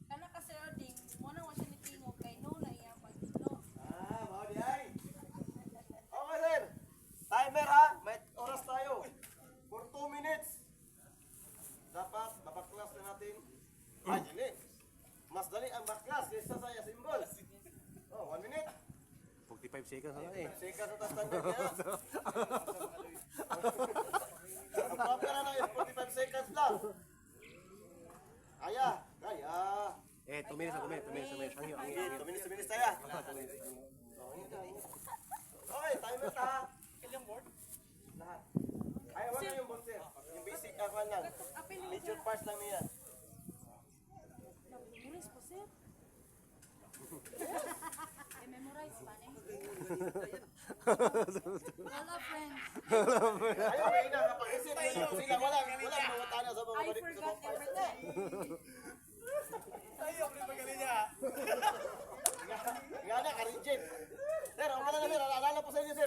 Kana ka sir ding mo na wa siya ni tingog kay no na iya pagtino. Mao di ay. Okay, sir. Timer ha. May oras tayo. For 2 minutes. Dapat mabaklas na natin. Ay, hindi. Mas dali ang baklas kaysa sa symbol. Oh, 1 minute. 45 seconds na eh. Seconds na standard niya. Ang papera na yun, 45 seconds lang. Kaya. Eh, 2 minutes, 2 minutes. Angyo. Tuminis tayo. Okay, timer na ha. Ilang board? Lahat. Ay, wala yung board sir. Yung basic ako lang. Apil ni Major parts lang niya. Memorize po sir. I-memorize pa na Hello friends. Ayaw, may nakapag-isip. Sila walang mga tana sa mga I forgot everything. Ayaw, magaling niya. Nga na, ka-reject. Sir, ako na sir. Alala po sa inyo sir.